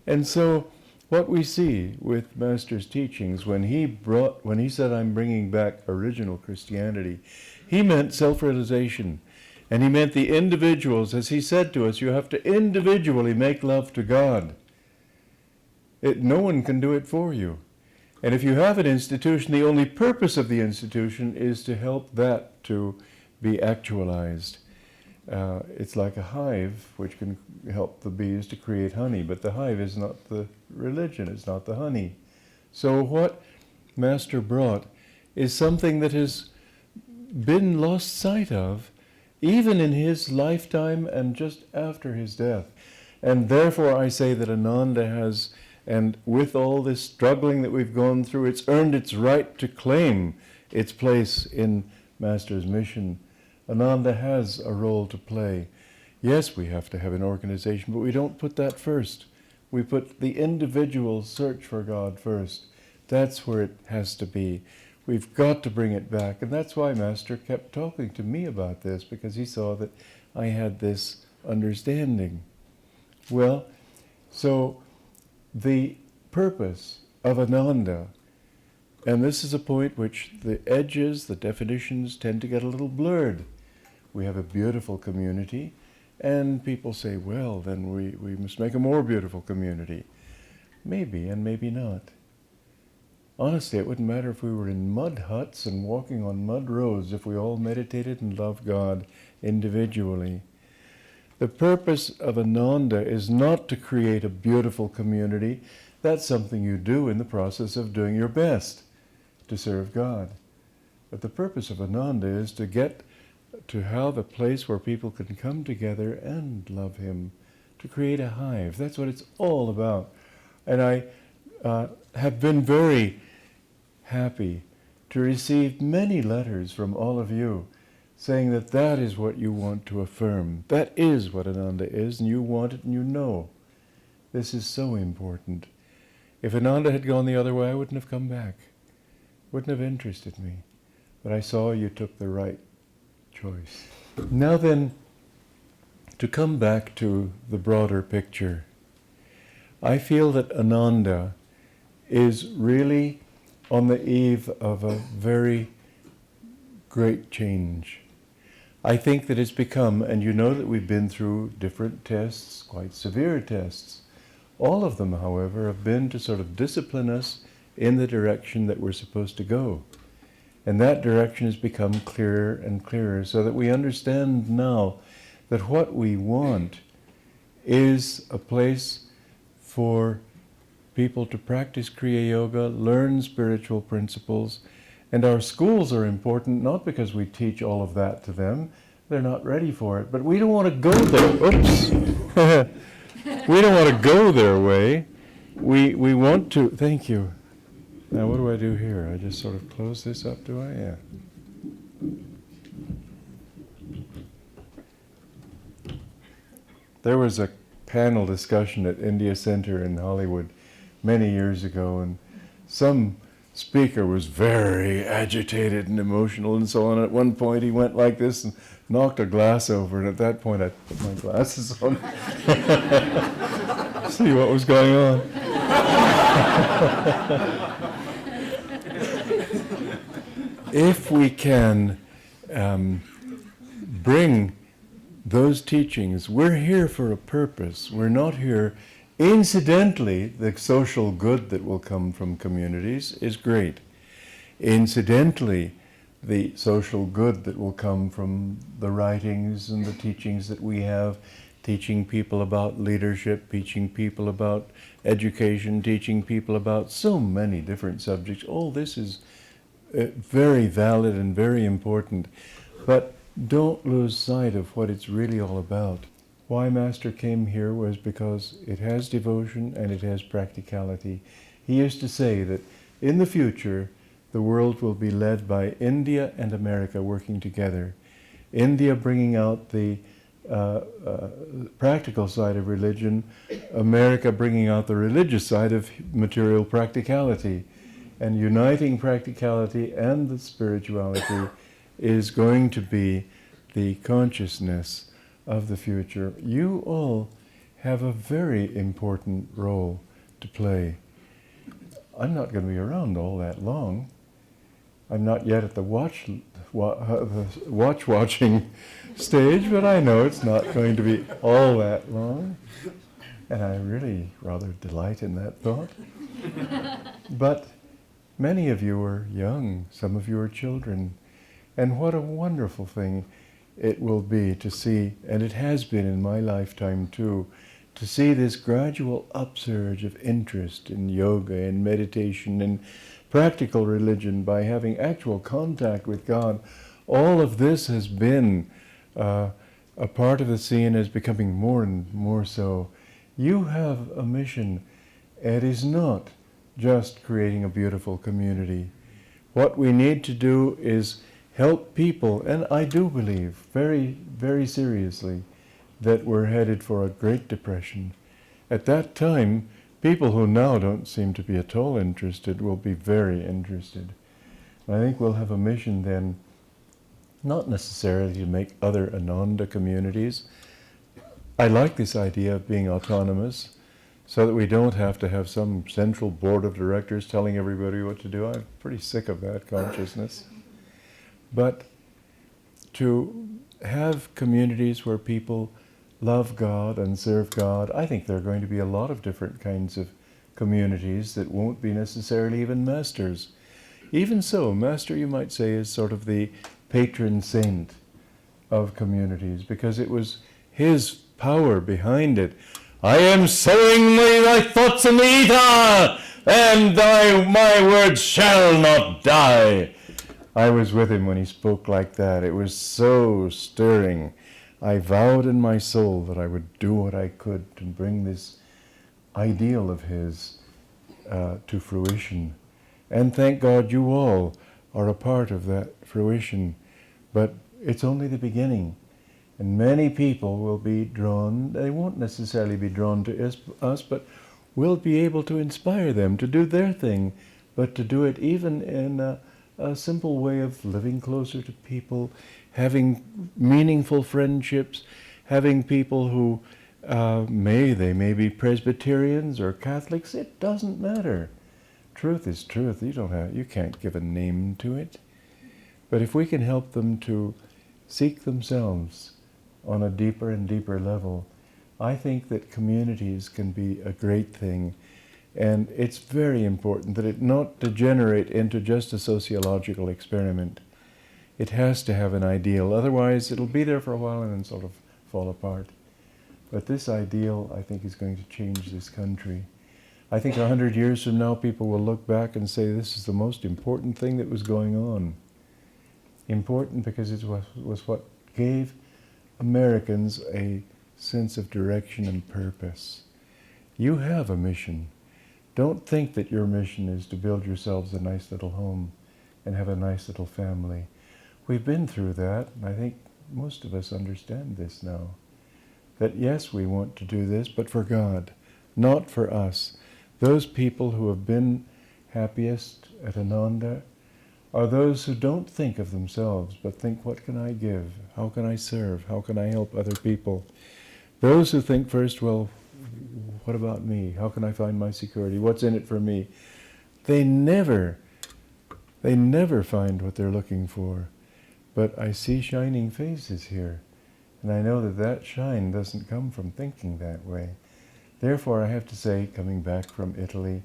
And so what we see with Master's teachings, when he said, I'm bringing back original Christianity, he meant self-realization. And he meant the individuals. As he said to us, you have to individually make love to God. No one can do it for you. And if you have an institution, the only purpose of the institution is to help that to be actualized. It's like a hive, which can help the bees to create honey, but the hive is not the religion, it's not the honey. So what Master brought is something that has been lost sight of, even in his lifetime and just after his death. And therefore I say that Ananda has, and with all this struggling that we've gone through, it's earned its right to claim its place in Master's mission. Ananda has a role to play. Yes, we have to have an organization, but we don't put that first. We put the individual search for God first. That's where it has to be. We've got to bring it back. And that's why Master kept talking to me about this, because he saw that I had this understanding. Well, so the purpose of Ananda, and this is a point which the edges, the definitions tend to get a little blurred. We have a beautiful community, and people say, well, then we must make a more beautiful community. Maybe and maybe not. Honestly, it wouldn't matter if we were in mud huts and walking on mud roads if we all meditated and loved God individually. The purpose of Ananda is not to create a beautiful community. That's something you do in the process of doing your best to serve God. But the purpose of Ananda is to get to have a place where people can come together and love him, to create a hive. That's what it's all about. And I have been very happy to receive many letters from all of you saying that that is what you want to affirm. That is what Ananda is, and you want it and you know. This is so important. If Ananda had gone the other way, I wouldn't have come back. Wouldn't have interested me. But I saw you took the right choice. Now then, to come back to the broader picture, I feel that Ananda is really on the eve of a very great change. I think that it's become, and you know that we've been through different tests, quite severe tests. All of them, however, have been to sort of discipline us in the direction that we're supposed to go. And that direction has become clearer and clearer, so that we understand now that what we want is a place for people to practice Kriya Yoga, learn spiritual principles, and our schools are important not because we teach all of that to them, they're not ready for it, but we don't want to go there. Oops! We don't want to go their way. We want to, thank you. Now what do I do here? I just sort of close this up, do I? Yeah. There was a panel discussion at India Center in Hollywood many years ago, and some speaker was very agitated and emotional and so on. At one point he went like this and knocked a glass over, and at that point I put my glasses on. See what was going on. If we can bring those teachings, we're here for a purpose. We're not here. Incidentally, the social good that will come from communities is great. Incidentally, the social good that will come from the writings and the teachings that we have, teaching people about leadership, teaching people about education, teaching people about so many different subjects. All this is very valid and very important, but don't lose sight of what it's really all about. Why Master came here was because it has devotion and it has practicality. He used to say that in the future the world will be led by India and America working together. India bringing out the practical side of religion, America bringing out the religious side of material practicality. And uniting practicality and the spirituality is going to be the consciousness of the future. You all have a very important role to play. I'm not going to be around all that long. I'm not yet at the watching stage, but I know it's not going to be all that long. And I really rather delight in that thought. But many of you are young, some of you are children, and what a wonderful thing it will be to see, and it has been in my lifetime too, to see this gradual upsurge of interest in yoga and meditation and practical religion by having actual contact with God. All of this has been a part of the scene, is becoming more and more so. You have a mission. It is not just creating a beautiful community. What we need to do is help people, and I do believe very, very seriously that we're headed for a Great Depression. At that time, people who now don't seem to be at all interested will be very interested. And I think we'll have a mission then, not necessarily to make other Ananda communities. I like this idea of being autonomous, so that we don't have to have some central board of directors telling everybody what to do. I'm pretty sick of that consciousness. But to have communities where people love God and serve God, I think there are going to be a lot of different kinds of communities that won't be necessarily even masters. Even so, master, you might say, is sort of the patron saint of communities, because it was his power behind it. I am sowing thy thoughts in the ether, and my words shall not die. I was with him when he spoke like that. It was so stirring. I vowed in my soul that I would do what I could to bring this ideal of his to fruition. And thank God you all are a part of that fruition. But it's only the beginning. And many people will be drawn, they won't necessarily be drawn to us, but we'll be able to inspire them to do their thing, but to do it even in a simple way of living closer to people, having meaningful friendships, having people who they may be Presbyterians or Catholics. It doesn't matter. Truth is truth. You can't give a name to it. But if we can help them to seek themselves on a deeper and deeper level, I think that communities can be a great thing. And it's very important that it not degenerate into just a sociological experiment. It has to have an ideal, otherwise it'll be there for a while and then sort of fall apart. But this ideal, I think, is going to change this country. I think 100 years from now people will look back and say this is the most important thing that was going on. Important because it was what gave Americans a sense of direction and purpose. You have a mission. Don't think that your mission is to build yourselves a nice little home and have a nice little family. We've been through that, and I think most of us understand this now. That yes, we want to do this, but for God, not for us. Those people who have been happiest at Ananda are those who don't think of themselves, but think, what can I give? How can I serve? How can I help other people? Those who think first, well, what about me? How can I find my security? What's in it for me? They never find what they're looking for. But I see shining faces here, and I know that that shine doesn't come from thinking that way. Therefore, I have to say, coming back from Italy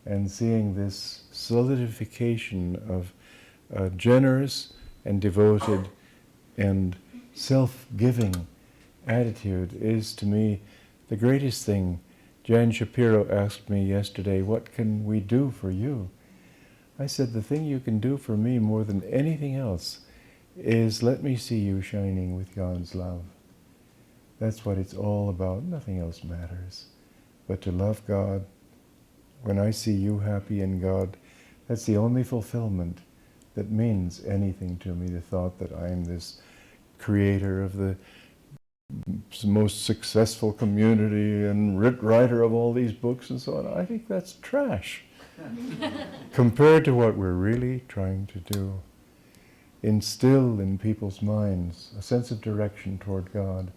and seeing this solidification of a generous and devoted and self-giving attitude is, to me, the greatest thing. Jan Shapiro asked me yesterday, what can we do for you? I said, the thing you can do for me more than anything else is let me see you shining with God's love. That's what it's all about. Nothing else matters. But to love God, when I see you happy in God, that's the only fulfillment that means anything to me, the thought that I am this creator of the most successful community and writer of all these books and so on. I think that's trash compared to what we're really trying to do. Instill in people's minds a sense of direction toward God,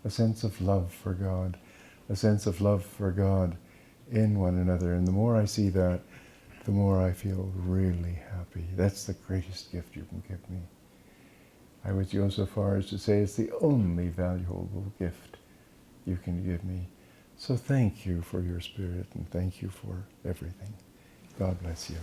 a sense of love for God. a sense of love for God in one another. And the more I see that, the more I feel really happy. That's the greatest gift you can give me. I would go so far as to say it's the only valuable gift you can give me. So thank you for your spirit, and thank you for everything. God bless you.